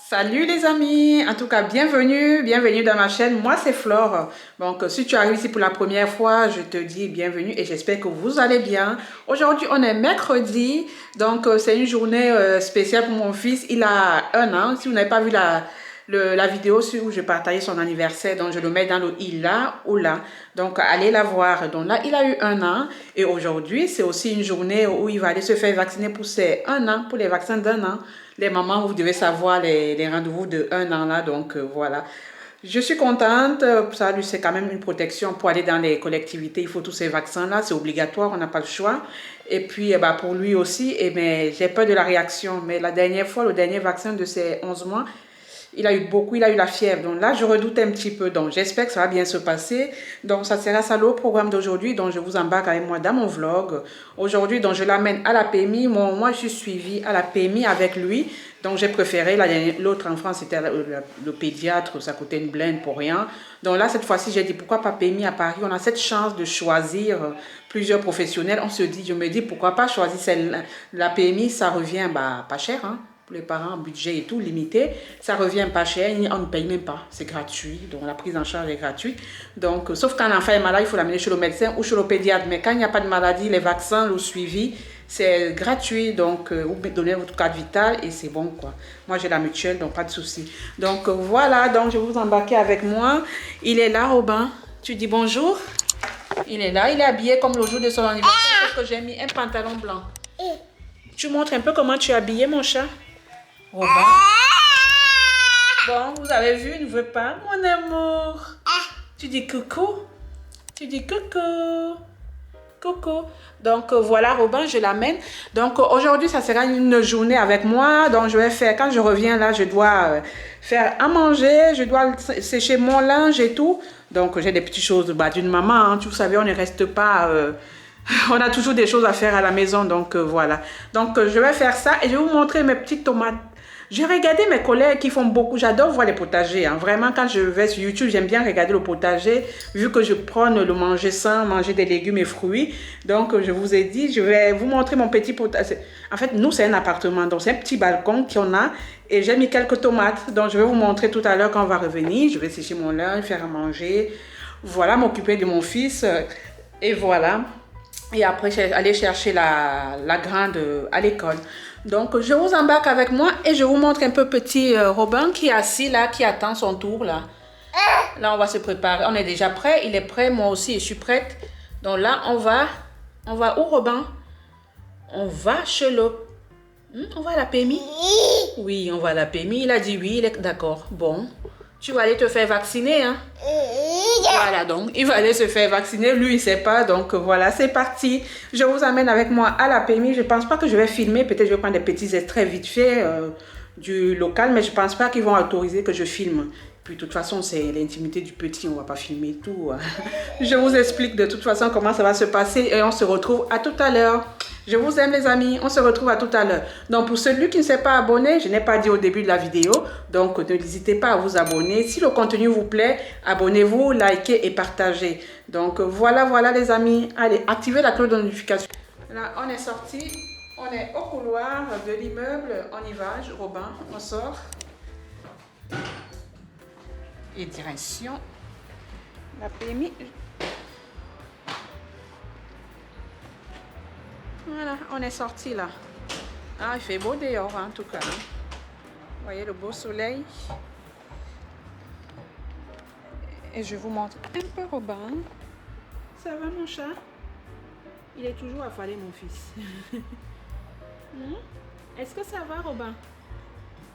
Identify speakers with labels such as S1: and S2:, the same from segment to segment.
S1: Salut les amis, en tout cas bienvenue dans ma chaîne, moi c'est Flore. Donc si tu arrives ici pour la première fois, je te dis bienvenue et j'espère que vous allez bien. Aujourd'hui on est mercredi, donc c'est une journée spéciale pour mon fils, il a 1 an. Si vous n'avez pas vu la vidéo où je partageais son anniversaire, donc je le mets dans le il là ou là, donc allez la voir. Donc là il a eu 1 an et aujourd'hui c'est aussi une journée où il va aller se faire vacciner pour ses 1 an, pour les vaccins d'1 an. Les mamans, vous devez savoir les rendez-vous de 1 an là, donc voilà. Je suis contente, ça lui c'est quand même une protection pour aller dans les collectivités, il faut tous ces vaccins là, c'est obligatoire, on n'a pas le choix. Et puis bah, pour lui aussi, mais j'ai peur de la réaction, mais la dernière fois, le dernier vaccin de ses 11 mois, il a eu la fièvre. Donc là, je redoute un petit peu. Donc j'espère que ça va bien se passer. Donc ça sera ça le programme d'aujourd'hui. Donc je vous embarque avec moi dans mon vlog. Aujourd'hui, donc je l'amène à la PMI. Moi, je suis suivie à la PMI avec lui. Donc j'ai préféré, l'autre enfant, c'était le pédiatre, ça coûtait une blinde pour rien. Donc là, cette fois-ci, j'ai dit, pourquoi pas PMI à Paris? On a cette chance de choisir plusieurs professionnels. Je me dis, pourquoi pas choisir celle, la PMI, ça revient bah, pas cher, hein? Pour les parents, budget et tout limité, ça revient pas cher, on ne paye même pas, c'est gratuit, donc la prise en charge est gratuite. Donc, sauf quand l'enfant est malade, il faut l'amener chez le médecin ou chez le pédiatre, mais quand il n'y a pas de maladie, les vaccins, le suivi, c'est gratuit, donc vous donnez votre carte vitale et c'est bon quoi. Moi j'ai la mutuelle, donc pas de souci. Donc voilà, donc je vais vous embarquer avec moi. Il est là, Robin, tu dis bonjour. Il est là, il est habillé comme le jour de son anniversaire, sauf que j'ai mis un pantalon blanc. Tu montres un peu comment tu es habillé, mon chat. Robin. Bon, vous avez vu, il ne veut pas, mon amour. Tu dis coucou. Tu dis coucou. Coucou. Donc voilà, Robin, je l'amène. Donc aujourd'hui, ça sera une journée avec moi. Donc je vais faire, quand je reviens là, je dois faire à manger, je dois sécher mon linge et tout. Donc j'ai des petites choses bah, d'une maman. Hein. Vous savez, on ne reste pas... on a toujours des choses à faire à la maison, donc voilà. Donc je vais faire ça et je vais vous montrer mes petites tomates. J'ai regardé mes collègues qui font beaucoup, j'adore voir les potagers. Hein. Vraiment, quand je vais sur YouTube, j'aime bien regarder le potager, vu que je prône le manger sain, manger des légumes et fruits. Donc, je vous ai dit, je vais vous montrer mon petit potager. En fait, nous, c'est un appartement, donc c'est un petit balcon qu'on a. Et j'ai mis quelques tomates, donc je vais vous montrer tout à l'heure quand on va revenir. Je vais sécher mon linge, faire à manger. Voilà, m'occuper de mon fils. Et voilà. Et après, aller chercher la grande à l'école. Donc, je vous embarque avec moi et je vous montre un peu petit Robin qui est assis là, qui attend son tour là. Là, on va se préparer. On est déjà prêt. Il est prêt. Moi aussi, je suis prête. Donc là, on va où, Robin? On va chez le... on va à la PMI? Oui, on va à la PMI. Il a dit oui, il est d'accord. Bon, tu vas aller te faire vacciner, hein? Voilà, donc il va aller se faire vacciner. Lui, il ne sait pas. Donc voilà, c'est parti. Je vous amène avec moi à la PMI. Je ne pense pas que je vais filmer. Peut-être je vais prendre des petits extraits vite fait du local, mais je ne pense pas qu'ils vont autoriser que je filme. Puis de toute façon, c'est l'intimité du petit. On ne va pas filmer tout. Je vous explique de toute façon comment ça va se passer et on se retrouve à tout à l'heure. Je vous aime les amis, on se retrouve à tout à l'heure. Donc pour celui qui ne s'est pas abonné, je n'ai pas dit au début de la vidéo, donc n'hésitez pas à vous abonner. Si le contenu vous plaît, abonnez-vous, likez et partagez. Donc voilà les amis. Allez, activez la cloche de notification. Là, on est sorti, on est au couloir de l'immeuble, on y va, Robin, on sort. Et direction la PMI. Voilà, on est sorti là. Ah, il fait beau dehors en tout cas. Vous voyez le beau soleil. Et je vous montre un peu Robin. Ça va mon chat? Il est toujours affalé mon fils. Est-ce que ça va Robin?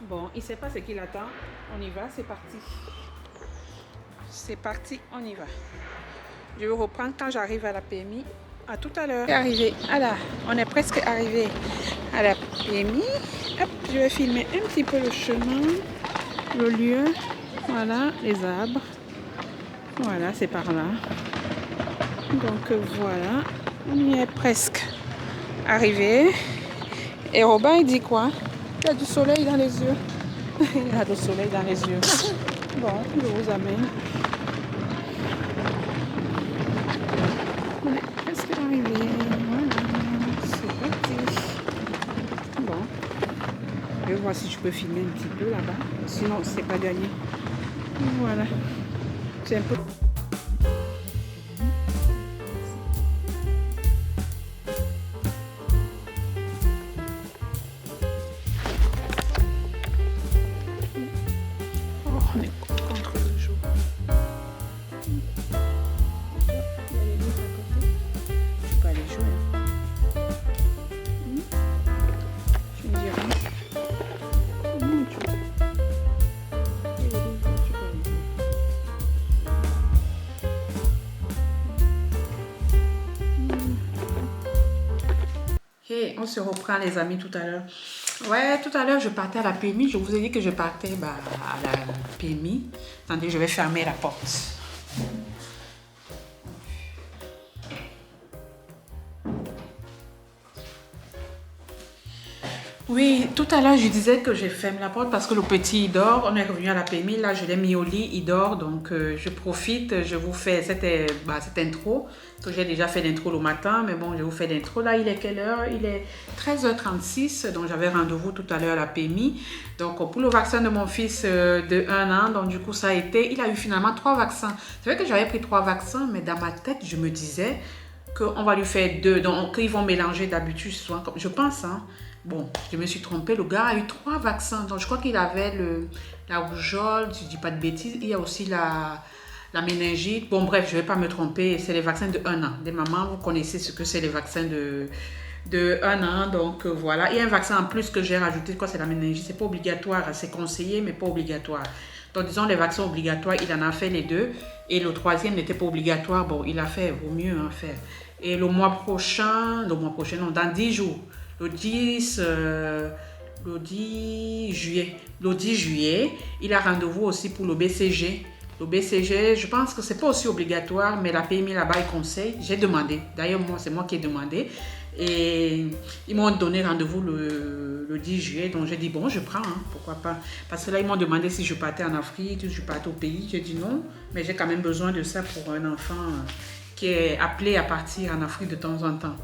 S1: Bon, il ne sait pas ce qu'il attend. On y va, c'est parti. C'est parti, on y va. Je vais reprendre quand j'arrive à la PMI. À tout à l'heure. On est presque arrivé à la PMI. Hop, je vais filmer un petit peu le chemin, le lieu. Voilà, les arbres. Voilà, c'est par là. Donc voilà, on y est presque arrivé. Et Robin, il dit quoi? Il a du soleil dans les yeux. Il a du soleil dans les yeux. Bon, je vous amène. On est presque arrivé. Voilà, c'est parti. Bon, je voir si je peux filmer un petit peu là-bas. Sinon, c'est pas gagné. Voilà. C'est un peu... Oh, on est contre le jour. Il y a les livres à côté. Je peux aller jouer. Tu me diras. Hey, on se reprend les amis tout à l'heure. Ouais, tout à l'heure je partais à la PMI. Je vous ai dit que je partais à la PMI. Attendez, je vais fermer la porte. Oui, tout à l'heure, je disais que je ferme la porte parce que le petit, il dort. On est revenu à la PMI. Là, je l'ai mis au lit, il dort. Donc, je profite. Je vous fais cette intro. Que j'ai déjà fait l'intro le matin. Mais bon, je vous fais l'intro. Là, il est quelle heure? Il est 13h36. Donc, j'avais rendez-vous tout à l'heure à la PMI. Donc, pour le vaccin de mon fils de 1 an. Donc, du coup, ça a été... Il a eu finalement 3 vaccins. C'est vrai que j'avais pris 3 vaccins. Mais dans ma tête, je me disais qu'on va lui faire 2. Donc, qu'ils vont mélanger d'habitude. Je pense, hein. Bon, je me suis trompée, le gars a eu 3 vaccins. Donc, je crois qu'il avait la rougeole, si je ne dis pas de bêtises. Il y a aussi la méningite. Bon, bref, je ne vais pas me tromper. C'est les vaccins de 1 an. Des mamans, vous connaissez ce que c'est les vaccins de 1 an. Donc, voilà. Il y a un vaccin en plus que j'ai rajouté. Quoi, c'est la méningite. Ce n'est pas obligatoire. C'est conseillé, mais pas obligatoire. Donc, disons, les vaccins obligatoires, il en a fait les 2. Et le 3e n'était pas obligatoire. Bon, il a fait, vaut mieux en faire. Et le mois prochain, non, dans 10 jours. Le 10 juillet, il a rendez-vous aussi pour le BCG. Le BCG, je pense que c'est pas aussi obligatoire, mais la PMI là-bas, il conseille. J'ai demandé. D'ailleurs, c'est moi qui ai demandé. Et ils m'ont donné rendez-vous le 10 juillet. Donc, j'ai dit, bon, je prends, hein, pourquoi pas. Parce que là, ils m'ont demandé si je partais en Afrique, si je partais au pays. J'ai dit non, mais j'ai quand même besoin de ça pour un enfant qui est appelé à partir en Afrique de temps en temps.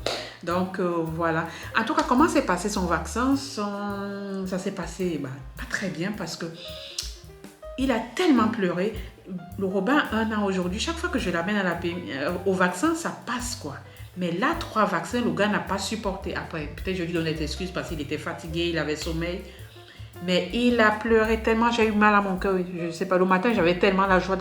S1: Donc, voilà. En tout cas, comment s'est passé son vaccin? Ça s'est passé pas très bien parce que il a tellement pleuré. Le Robin, 1 an aujourd'hui, chaque fois que je l'amène au vaccin, ça passe quoi. Mais là, 3 vaccins, le gars n'a pas supporté. Après, peut-être je lui donne des excuses parce qu'il était fatigué, il avait sommeil. Mais il a pleuré tellement, j'ai eu mal à mon cœur. Je ne sais pas, le matin, j'avais tellement la joie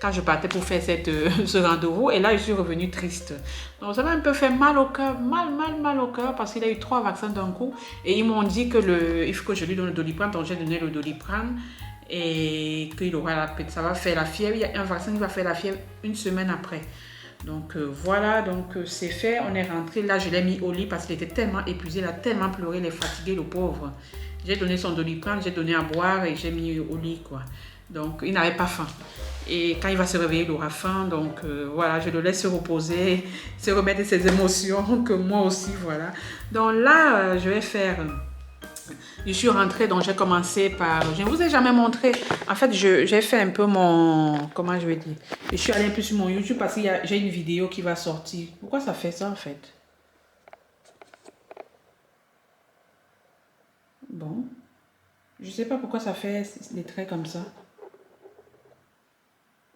S1: quand je partais pour faire ce rendez-vous. Et là, je suis revenue triste. Donc, ça m'a un peu fait mal au cœur, mal au cœur, parce qu'il a eu 3 vaccins d'un coup. Et ils m'ont dit il faut que je lui donne le Doliprane. Donc, j'ai donné le Doliprane. Et ça va faire la fièvre. Il y a un vaccin qui va faire la fièvre 1 semaine après. Donc voilà, c'est fait. On est rentré. Là, je l'ai mis au lit parce qu'il était tellement épuisé. Il a tellement pleuré, il est fatigué, le pauvre. J'ai donné son Doliprane, j'ai donné à boire et j'ai mis au lit, quoi. Donc, il n'avait pas faim. Et quand il va se réveiller, il aura faim. Donc, voilà, je le laisse se reposer, se remettre de ses émotions, que moi aussi, voilà. Donc là, je vais faire... Je suis rentrée, donc j'ai commencé par... Je ne vous ai jamais montré. En fait, j'ai fait un peu comment je vais dire? Je suis allée un peu sur mon YouTube parce que j'ai une vidéo qui va sortir. Pourquoi ça fait ça, en fait? Bon. Je ne sais pas pourquoi ça fait des traits comme ça.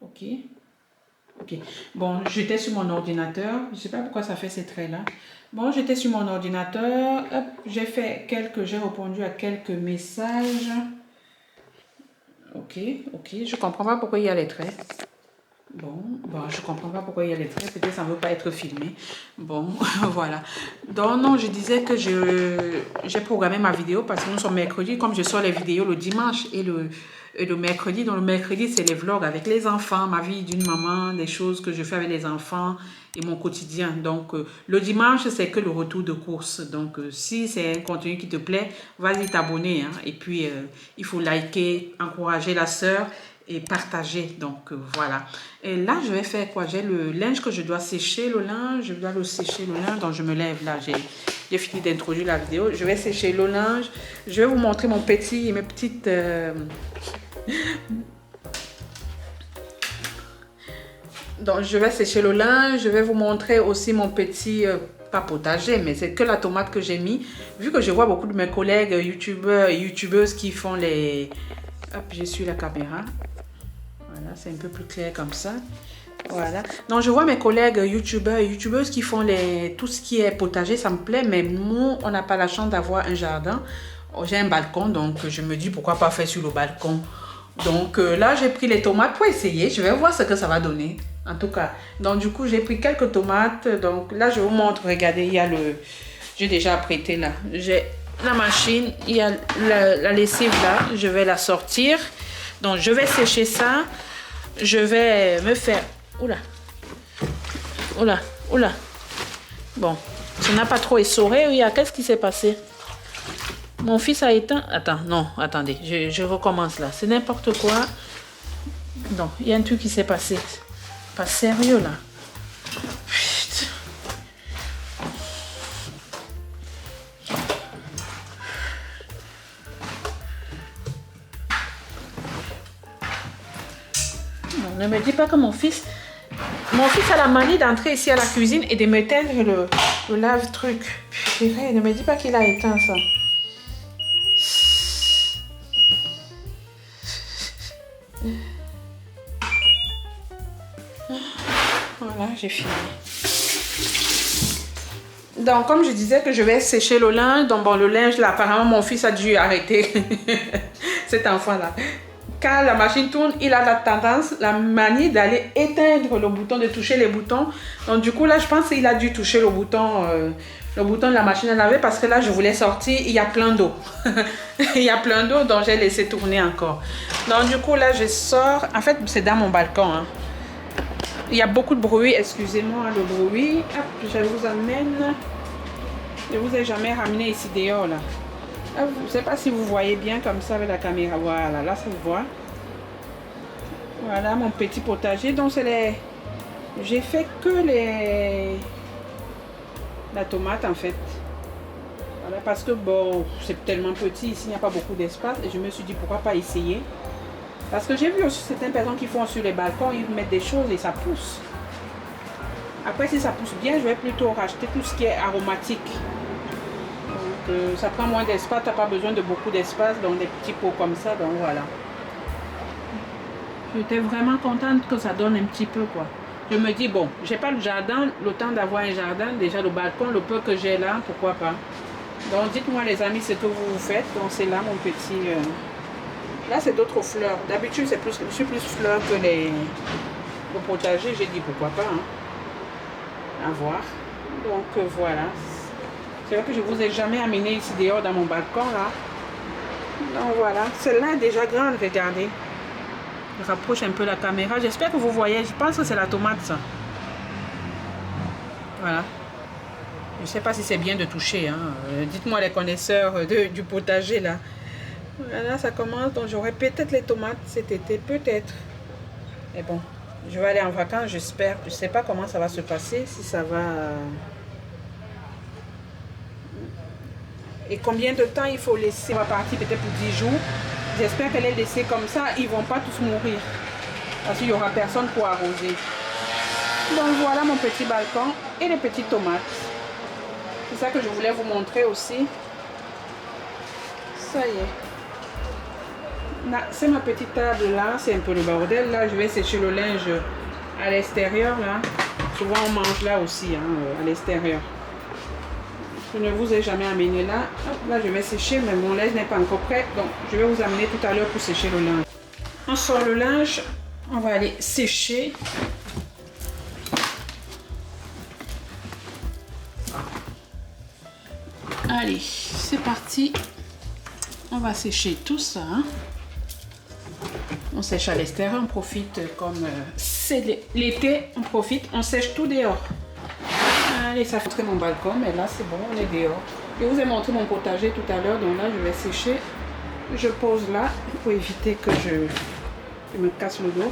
S1: Ok. Ok. Bon, j'étais sur mon ordinateur. Je ne sais pas pourquoi ça fait ces traits-là. Bon, j'étais sur mon ordinateur. Hop, j'ai répondu à quelques messages. Ok. Je ne comprends pas pourquoi il y a les traits. Bon, je ne comprends pas pourquoi il y a les traits. Peut-être ça ne veut pas être filmé. Bon, voilà. Donc, non, je disais que j'ai programmé ma vidéo parce que nous sommes mercredi. Comme je sors les vidéos le dimanche et le mercredi. Donc, le mercredi, c'est les vlogs avec les enfants, ma vie d'une maman, des choses que je fais avec les enfants et mon quotidien. Donc, le dimanche, c'est que le retour de course. Donc, si c'est un contenu qui te plaît, vas-y t'abonner. Hein. Et puis, il faut liker, encourager la sœur et partager. Donc, voilà. Et là, je vais faire quoi? J'ai le linge que je dois sécher, le linge. Je dois le sécher, le linge. Donc, je me lève là. J'ai fini d'introduire la vidéo. Je vais sécher le linge. Je vais vous montrer mes petites... Donc, je vais sécher le linge. Je vais vous montrer aussi mon petit pas potager, mais c'est que la tomate que j'ai mis. Vu que je vois beaucoup de mes collègues youtubeurs et youtubeuses qui font les... Hop, je suis la caméra. Voilà, c'est un peu plus clair comme ça. Voilà. Donc, je vois mes collègues youtubeurs et youtubeuses qui font tout ce qui est potager, ça me plaît. Mais nous, on n'a pas la chance d'avoir un jardin. J'ai un balcon, donc je me dis pourquoi pas faire sur le balcon. Donc là, j'ai pris les tomates pour essayer. Je vais voir ce que ça va donner. En tout cas, donc du coup, j'ai pris quelques tomates. Donc là, je vous montre. Regardez, il y a le... J'ai déjà apprêté là. J'ai la machine. Il y a la lessive là. Je vais la sortir. Donc, je vais sécher ça. Je vais me faire... Oula. Oula. Oula. Bon, ça n'a pas trop essoré. Oui, qu'est-ce qui s'est passé? Mon fils a éteint... Attends, non, attendez. Je recommence là. C'est n'importe quoi. Non, il y a un truc qui s'est passé. Pas sérieux là. Putain. Non, ne me dis pas que mon fils a la manie d'entrer ici à la cuisine et de m'éteindre le lave-truc. Purée, ne me dis pas qu'il a éteint ça. Voilà, j'ai fini. Donc, comme je disais que je vais sécher le linge, donc bon, le linge là, apparemment mon fils a dû arrêter cet enfant-là. Quand la machine tourne, il a la tendance, la manie d'aller éteindre le bouton, de toucher les boutons. Donc du coup là, je pense qu'il a dû toucher le bouton de la machine à laver parce que là, je voulais sortir, il y a plein d'eau. Il y a plein d'eau, donc j'ai laissé tourner encore. Donc du coup là, je sors. En fait, c'est dans mon balcon. Hein. Il y a beaucoup de bruit, excusez-moi le bruit. Hop, je vous amène. Je vous ai jamais ramené ici dehors là. Je ne sais pas si vous voyez bien comme ça avec la caméra. Voilà, là ça se voit. Voilà mon petit potager. Donc c'est les... J'ai fait que la tomate en fait. Voilà, parce que bon, c'est tellement petit ici, il n'y a pas beaucoup d'espace. Et je me suis dit pourquoi pas essayer. Parce que j'ai vu aussi certaines personnes qui font sur les balcons, ils mettent des choses et ça pousse. Après si ça pousse bien, je vais plutôt racheter tout ce qui est aromatique. Ça prend moins d'espace, tu n'as pas besoin de beaucoup d'espace, donc des petits pots comme ça, donc voilà. J'étais vraiment contente que ça donne un petit peu quoi. Je me dis bon, j'ai pas le jardin, le temps d'avoir un jardin, déjà le balcon, le peu que j'ai là, pourquoi pas. Donc dites-moi les amis ce que vous faites, donc c'est là mon petit... Là c'est d'autres fleurs, d'habitude c'est plus, je suis plus fleurs que le potager, j'ai dit pourquoi pas, hein. À voir. Donc voilà. C'est vrai que je ne vous ai jamais amené ici dehors dans mon balcon là. Donc voilà, celle-là est déjà grande, regardez. Je rapproche un peu la caméra. J'espère que vous voyez, je pense que c'est la tomate ça. Voilà. Je ne sais pas si c'est bien de toucher. Hein. Dites-moi les connaisseurs du potager là. Voilà, ça commence. Donc j'aurai peut-être les tomates cet été, peut-être. Mais bon, je vais aller en vacances, j'espère. Je ne sais pas comment ça va se passer, si ça va... Et combien de temps il faut laisser? On va partir peut-être pour 10 jours. J'espère qu'elle est laissée comme ça. Ils ne vont pas tous mourir. Parce qu'il n'y aura personne pour arroser. Donc voilà mon petit balcon et les petites tomates. C'est ça que je voulais vous montrer aussi. Ça y est. C'est ma petite table là. C'est un peu le bordel là. Je vais sécher le linge à l'extérieur là. Souvent on mange là aussi, hein, à l'extérieur. Je ne vous ai jamais amené là. Hop, là, je vais sécher, mais mon linge n'est pas encore prêt. Donc, je vais vous amener tout à l'heure pour sécher le linge. On sort le linge. On va aller sécher. Allez, c'est parti. On va sécher tout ça. Hein. On sèche à l'extérieur. On profite comme c'est l'été. On profite. On sèche tout dehors. Allez, ça fait mon balcon, mais là c'est bon, on est dehors. Je vous ai montré mon potager tout à l'heure, donc là je vais sécher. Je pose là pour éviter que je me casse le dos.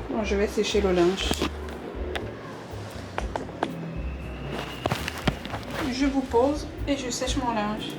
S1: Donc, je vais sécher le linge. Je vous pose et je sèche mon linge.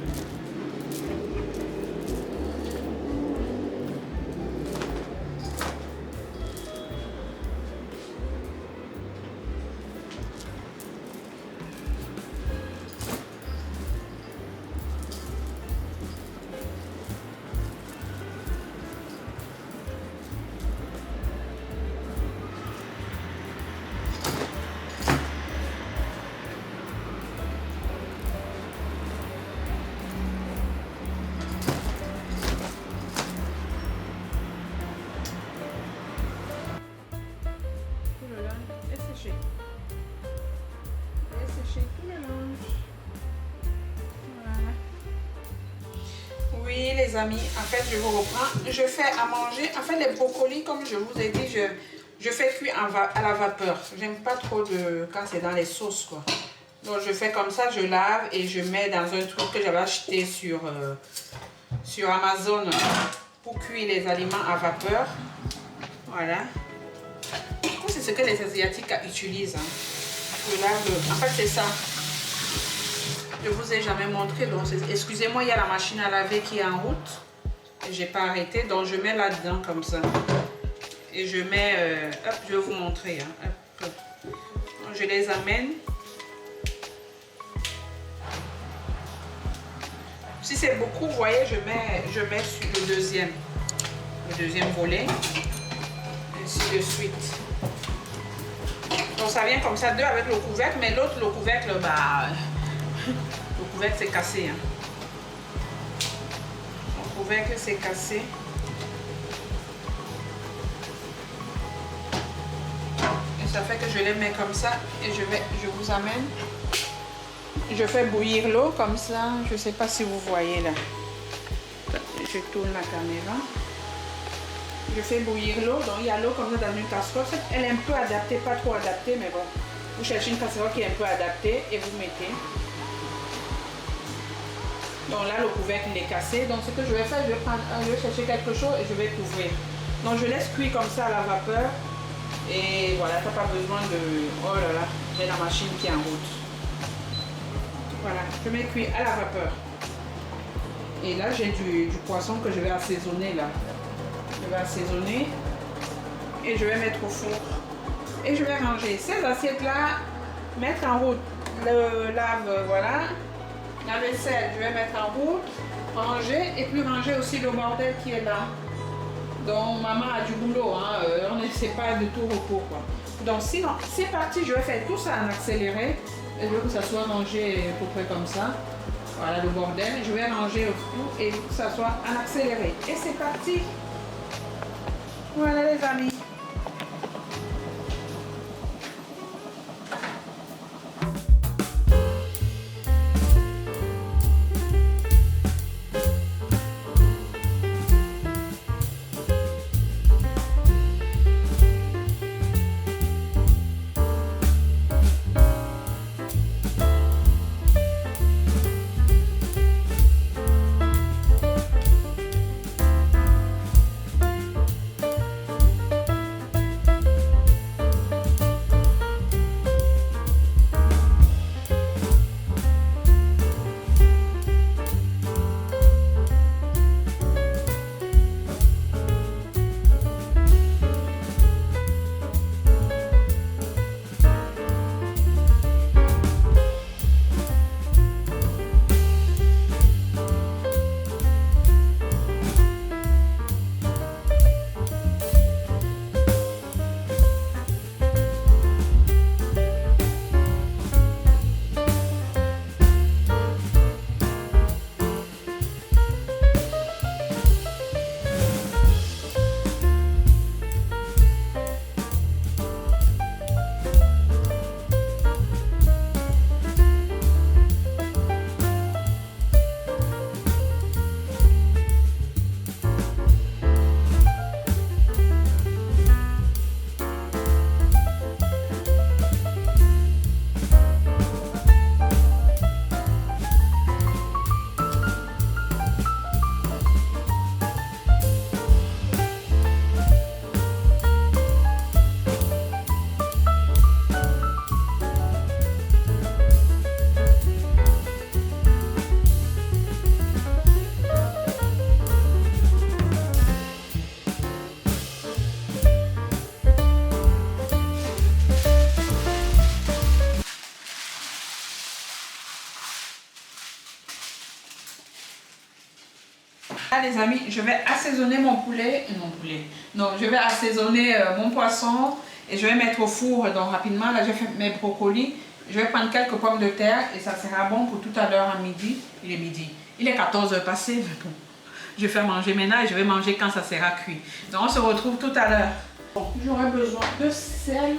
S1: les amis, en fait je vous reprends. Je fais à manger, en fait les brocolis comme je vous ai dit, je fais cuire à la vapeur. J'aime pas trop quand c'est dans les sauces quoi. Donc je fais comme ça, je lave et je mets dans un truc que j'avais acheté sur Amazon pour cuire les aliments à vapeur. Voilà. C'est ce que les Asiatiques utilisent. Hein. Je lave, en fait c'est ça. Je vous ai jamais montré, donc excusez-moi, il y a la machine à laver qui est en route. Et j'ai pas arrêté, donc je mets là-dedans comme ça. Et je mets, hop, je vais vous montrer. Hein, hop. Donc, je les amène. Si c'est beaucoup, vous voyez, je mets sur le deuxième volet. Ainsi de suite. Donc ça vient comme ça, deux avec le couvercle, mais l'autre, le couvercle, bah... Le couvercle c'est cassé. Hein. Le couvercle c'est cassé. Et ça fait que je les mets comme ça et je vous amène. Je fais bouillir l'eau comme ça. Je ne sais pas si vous voyez là. Je tourne la caméra. Je fais bouillir l'eau. Donc il y a l'eau comme ça dans une casserole. Elle est un peu adaptée, pas trop adaptée, mais bon. Vous cherchez une casserole qui est un peu adaptée et vous mettez. Donc là, le couvercle il est cassé. Donc ce que je vais faire, je vais chercher quelque chose et je vais couvrir. Donc je laisse cuire comme ça à la vapeur. Et voilà, tu n'as pas besoin de... Oh là là, j'ai la machine qui est en route. Voilà, je mets cuire à la vapeur. Et là, j'ai du poisson que je vais assaisonner là. Je vais assaisonner. Et je vais mettre au four. Et je vais ranger ces assiettes-là, mettre en route le lave, voilà. La vaisselle, je vais mettre en route, ranger et puis ranger aussi le bordel qui est là. Donc maman a du boulot, hein, on ne sait pas de tout repos quoi. Donc sinon, c'est parti, je vais faire tout ça en accéléré. Et je veux que ça soit rangé à peu près comme ça. Voilà le bordel, je vais ranger tout et que ça soit en accéléré. Et c'est parti. Voilà les amis. Là les amis, je vais assaisonner mon poulet. Non, je vais assaisonner mon poisson et je vais mettre au four donc rapidement. Là, je fais mes brocolis. Je vais prendre quelques pommes de terre et ça sera bon pour tout à l'heure à midi. Il est midi. Il est 14 h passé, mais bon. Je vais manger maintenant et je vais manger quand ça sera cuit. Donc on se retrouve tout à l'heure. Bon, j'aurai besoin de sel,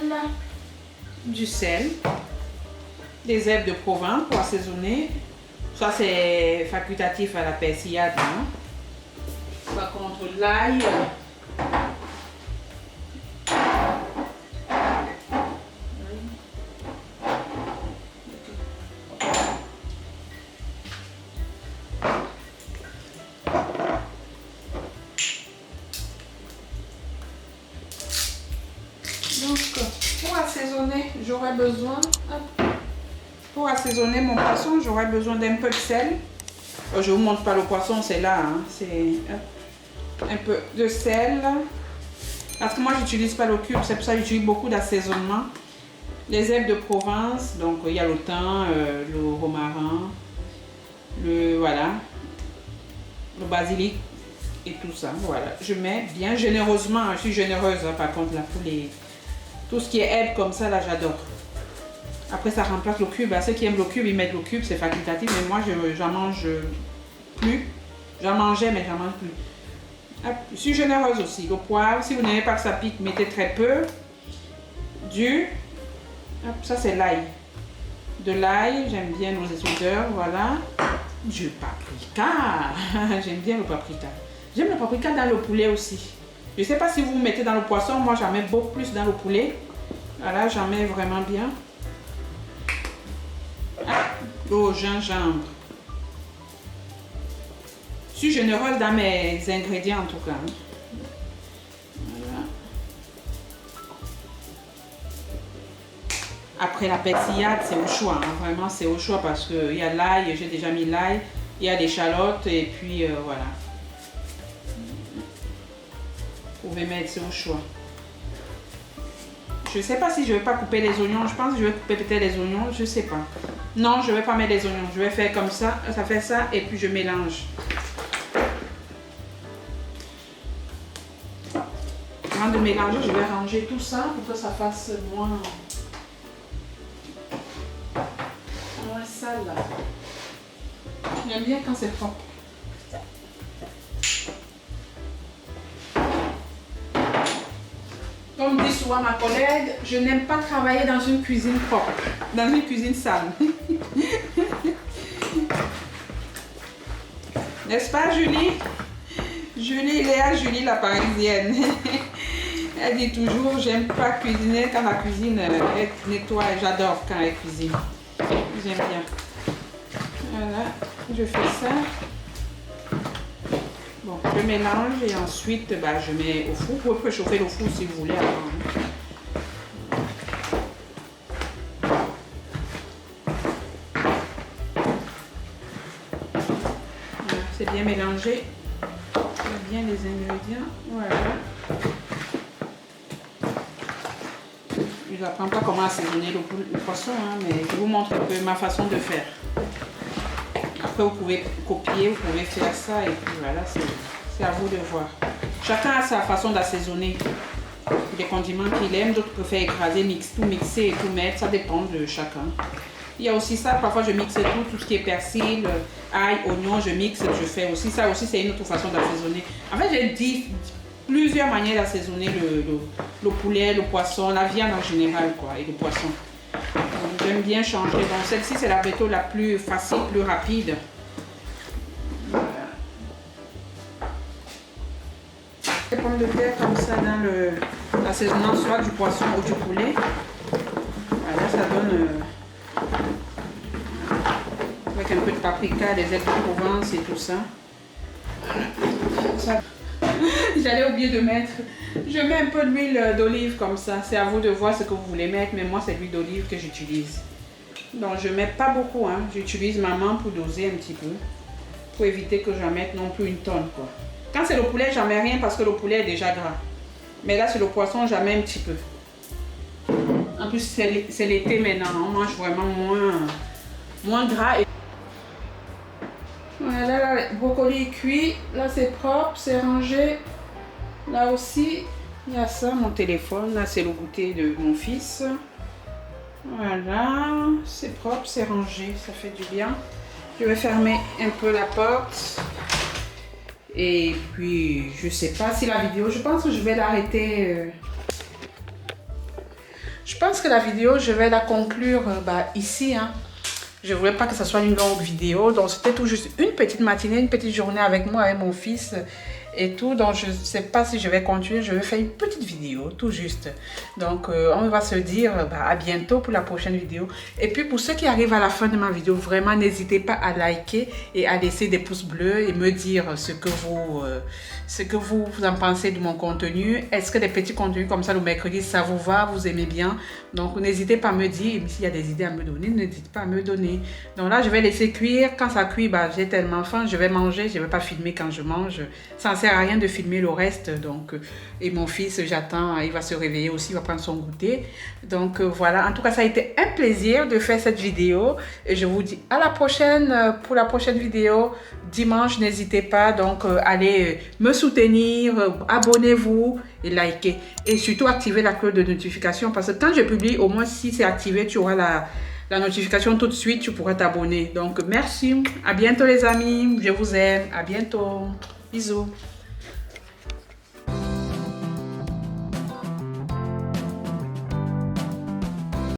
S1: du sel, des herbes de Provence pour assaisonner. Ça c'est facultatif à la persillade. Hein? Par contre, l'ail... Donc, pour assaisonner, j'aurais besoin... Pour assaisonner mon poisson, j'aurais besoin d'un peu de sel. Je vous montre pas le poisson, c'est là. Hein. C'est un peu de sel. Parce que moi, j'utilise pas le cube, c'est pour ça que j'utilise beaucoup d'assaisonnement. Les herbes de Provence, donc il y a le thym, le romarin, le le basilic et tout ça. Voilà, je mets bien généreusement. Je suis généreuse hein, par contre là pour tout ce qui est herbes comme ça là, j'adore. Après ça remplace le cube. Ceux qui aiment le cube, ils mettent le cube, c'est facultatif. Mais moi, j'en mange plus. J'en mangeais, mais j'en mange plus. Je suis généreuse aussi. Le poivre, si vous n'aimez pas que ça pique, mettez très peu. Ça c'est l'ail. De l'ail, j'aime bien nos odeurs, voilà. Du paprika. J'aime bien le paprika. J'aime le paprika dans le poulet aussi. Je ne sais pas si vous mettez dans le poisson, moi j'en mets beaucoup plus dans le poulet. Voilà, j'en mets vraiment bien. Le gingembre. Je suis généreuse dans mes ingrédients en tout cas. Voilà. Après la persillade, c'est au choix. Hein. Vraiment, c'est au choix parce qu'il y a l'ail, j'ai déjà mis l'ail. Il y a des échalotes et puis voilà. Vous pouvez mettre, c'est au choix. Je ne sais pas si je ne vais pas couper les oignons. Je pense que je vais couper peut-être les oignons. Je ne sais pas. Non, je ne vais pas mettre les oignons. Je vais faire comme ça. Ça fait ça et puis je mélange. Avant de mélanger, je vais ranger tout ça pour que ça fasse moins sale. J'aime bien quand c'est propre. Comme dit souvent ma collègue, je n'aime pas travailler dans une cuisine propre, dans une cuisine sale. N'est-ce pas Julie? Léa Julie la parisienne. Elle dit toujours, j'aime pas cuisiner quand la cuisine est nettoie. J'adore quand elle cuisine. J'aime bien. Voilà, je fais ça. Bon, je mélange et ensuite je mets au four. Vous pouvez chauffer le four si vous voulez avant. Voilà, c'est bien mélangé. Bien les ingrédients. Voilà. Je ne apprends pas comment assaisonner le poisson, hein, mais je vous montre un peu ma façon de faire. Après, vous pouvez copier, vous pouvez faire ça et puis voilà, c'est à vous de voir. Chacun a sa façon d'assaisonner. Les condiments qu'il aime, d'autres préfèrent écraser, tout mixer et tout mettre, ça dépend de chacun. Il y a aussi ça, parfois je mixe tout ce qui est persil, ail, oignon, je mixe, je fais aussi. Ça aussi, c'est une autre façon d'assaisonner. En fait, j'ai dit plusieurs manières d'assaisonner le poulet, le poisson, la viande en général, quoi, et le poisson. J'aime bien changer. Donc celle-ci, c'est la méthode la plus facile, plus rapide. Voilà. Les pommes de terre comme ça dans l'assaisonnement, soit du poisson ou du poulet. Voilà, ça donne... avec un peu de paprika, des herbes de Provence et tout ça. Voilà. J'allais oublier de mettre... Je mets un peu d'huile d'olive comme ça. C'est à vous de voir ce que vous voulez mettre, mais moi c'est l'huile d'olive que j'utilise. Donc je mets pas beaucoup, hein. J'utilise ma main pour doser un petit peu. Pour éviter que j'en mette non plus une tonne, quoi. Quand c'est le poulet, j'en mets rien parce que le poulet est déjà gras. Mais là c'est le poisson, j'en mets un petit peu. En plus c'est l'été maintenant, on mange vraiment moins gras. Voilà, le brocoli est cuit. Là c'est propre, c'est rangé. Là aussi, il y a ça, mon téléphone. Là, c'est le goûter de mon fils. Voilà, c'est propre, c'est rangé, ça fait du bien. Je vais fermer un peu la porte. Et puis, je sais pas si la vidéo, je pense que je vais l'arrêter. Je pense que la vidéo, je vais la conclure ici. Hein. Je ne voulais pas que ce soit une longue vidéo. Donc, c'était tout juste une petite matinée, une petite journée avec moi, avec mon fils. et tout. Donc, je ne sais pas si je vais continuer. Je vais faire une petite vidéo, tout juste. Donc, on va se dire à bientôt pour la prochaine vidéo. Et puis, pour ceux qui arrivent à la fin de ma vidéo, vraiment, n'hésitez pas à liker et à laisser des pouces bleus et me dire ce que vous en pensez de mon contenu. Est-ce que des petits contenus comme ça le mercredi, ça vous va, vous aimez bien? Donc, n'hésitez pas à me dire. S'il y a des idées à me donner, n'hésitez pas à me donner. Donc là, je vais laisser cuire. Quand ça cuit, j'ai tellement faim, je vais manger. Je ne vais pas filmer quand je mange. Ça ne sert à rien de filmer le reste. Donc, et mon fils, j'attends, il va se réveiller aussi, il va prendre son goûter. Donc, voilà. En tout cas, ça a été un plaisir de faire cette vidéo. Et je vous dis à la prochaine pour la prochaine vidéo. Dimanche, n'hésitez pas. Donc, allez me soutenir, abonnez-vous et likez. Et surtout, activez la cloche de notification parce que quand je publie, au moins si c'est activé, tu auras la notification tout de suite, tu pourras t'abonner. Donc, merci. À bientôt les amis. Je vous aime. À bientôt. Bisous.